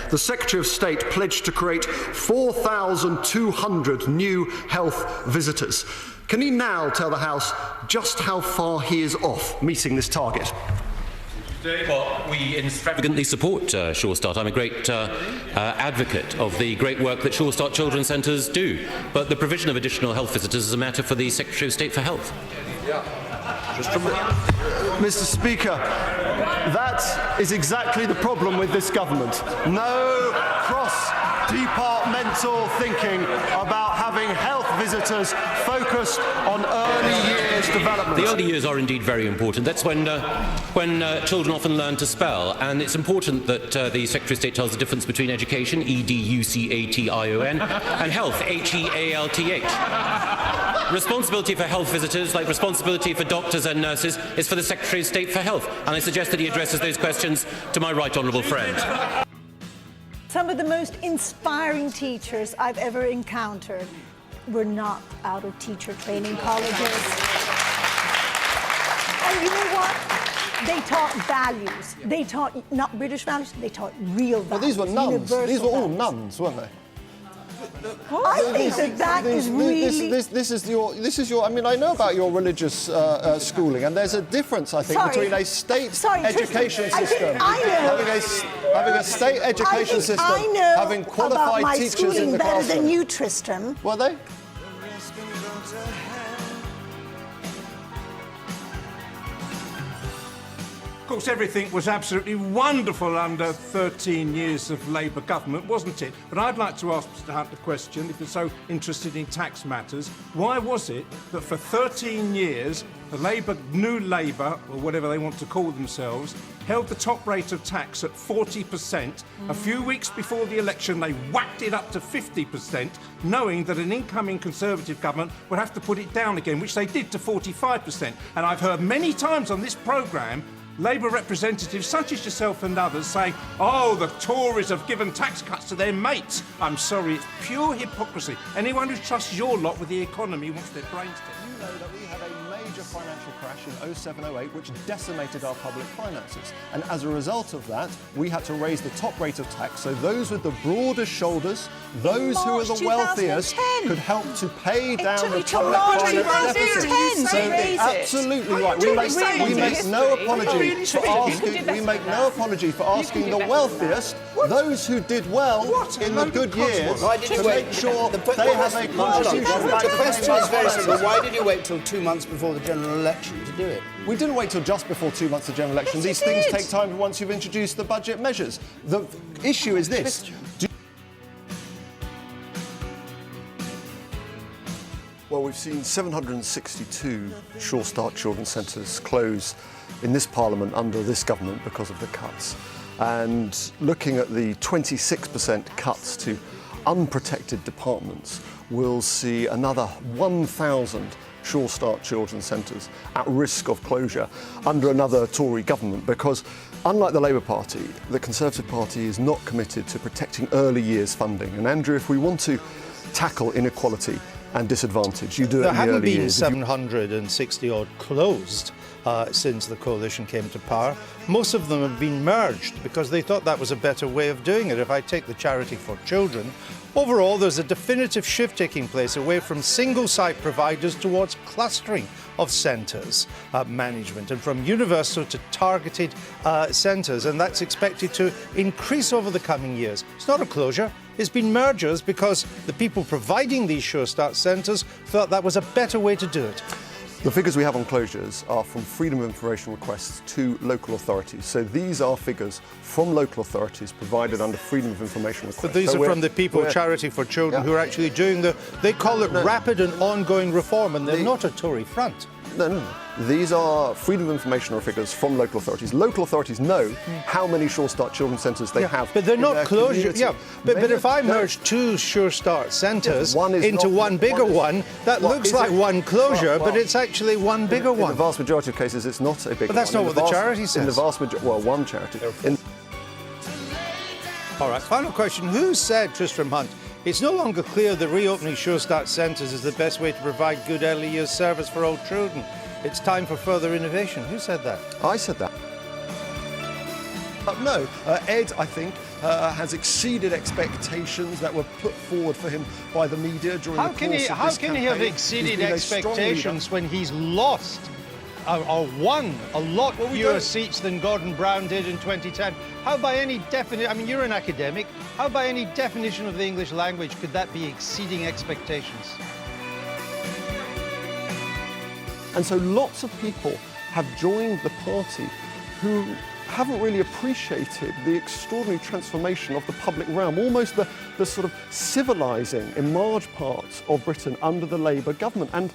the Secretary of State pledged to create 4,200 new health visitors. Can he now tell the House just how far he is off meeting this target? Well, we extravagantly support Sure Start. I'm a great advocate of the great work that Sure Start Children's Centres do. But the provision of additional health visitors is a matter for the Secretary of State for Health. Mr. Speaker, that is exactly the problem with this government. No cross-departmental thinking about having health visitors focused on early years development. The early years are indeed very important. That's when children often learn to spell, and it's important that the Secretary of State tells the difference between education, E-D-U-C-A-T-I-O-N, and health, H-E-A-L-T-H. Responsibility for health visitors, like responsibility for doctors and nurses, is for the Secretary of State for Health, and I suggest that he addresses those questions to my right honourable friend. Some of the most inspiring teachers I've ever encountered were not out of teacher training colleges. And you know what? They taught values. They taught not British values, they taught real values. Well, these were nuns. These were all nuns, weren't they? I think that is really... This is your... I mean, I know about your religious schooling, and there's a difference, I think, between a state education system... Having a state education system, having qualified teachers in the classroom... better than you, Tristram. Were they? Of course, everything was absolutely wonderful under 13 years of Labour government, wasn't it? But I'd like to ask Mr Hunt the question, if you're so interested in tax matters, why was it that for 13 years the New Labour, or whatever they want to call themselves, held the top rate of tax at 40%. A few weeks before the election, they whacked it up to 50%, knowing that an incoming Conservative government would have to put it down again, which they did to 45%. And I've heard many times on this programme Labour representatives such as yourself and others saying, oh, the Tories have given tax cuts to their mates. I'm sorry, it's pure hypocrisy. Anyone who trusts your lot with the economy wants their brains taken. You know that we had a major financial crash in 07-08 which decimated our public finances. And as a result of that, we had to raise the top rate of tax so those with the broadest shoulders, those who are the wealthiest, could help to pay down the public finance deficit. So absolutely right. We make no apology for asking the wealthiest, those who did well in the good years, to make sure they have a contribution. The question is very simple. Why did you wait till 2 months before the general election to do it? We didn't wait till just before 2 months of the general election. These things take time once you've introduced the budget measures. The issue is this. Well, we've seen 762 Sure Start Children's Centres close in this Parliament under this government because of the cuts. And looking at the 26% cuts to unprotected departments, we'll see another 1,000 Sure Start Children's Centres at risk of closure under another Tory government, because unlike the Labour Party, the Conservative Party is not committed to protecting early years funding. And Andrew, if we want to tackle inequality and disadvantage, you do it in the early years. There haven't been 760-odd closed since the coalition came to power. Most of them have been merged because they thought that was a better way of doing it. If I take the Charity for Children, overall there's a definitive shift taking place away from single-site providers towards clustering of centres management, and from universal to targeted centres, and that's expected to increase over the coming years. It's not a closure, it's been mergers because the people providing these Sure Start centres thought that was a better way to do it. The figures we have on closures are from Freedom of Information requests to local authorities. So these are figures from local authorities provided under Freedom of Information requests. But these are from the people, Charity for Children, who are actually doing they call it rapid and ongoing reform, and they're not a Tory front. No. These are Freedom of Information figures from local authorities. Local authorities know how many Sure Start Children's Centres they have. But they're not closures. Yeah, but if I merge two Sure Start Centres into one bigger one, that looks like one closure, but it's actually one bigger one. In the vast majority of cases, it's not a bigger one. But that's not what the charity says. In the vast majority, well, one charity. All right, final question. Who said, Tristram Hunt, it's no longer clear that reopening Sure Start centres is the best way to provide good early years service for all children? It's time for further innovation. Who said that? I said that. No, Ed, I think, has exceeded expectations that were put forward for him by the media during the course of this How can he have campaign. exceeded He's been a strong leader. expectations when he's lost or won a lot fewer seats than Gordon Brown did in 2010? How by any definition, I mean, you're an academic, how by any definition of the English language could that be exceeding expectations? And so lots of people have joined the party who haven't really appreciated the extraordinary transformation of the public realm, almost the sort of civilising in large parts of Britain under the Labour government. And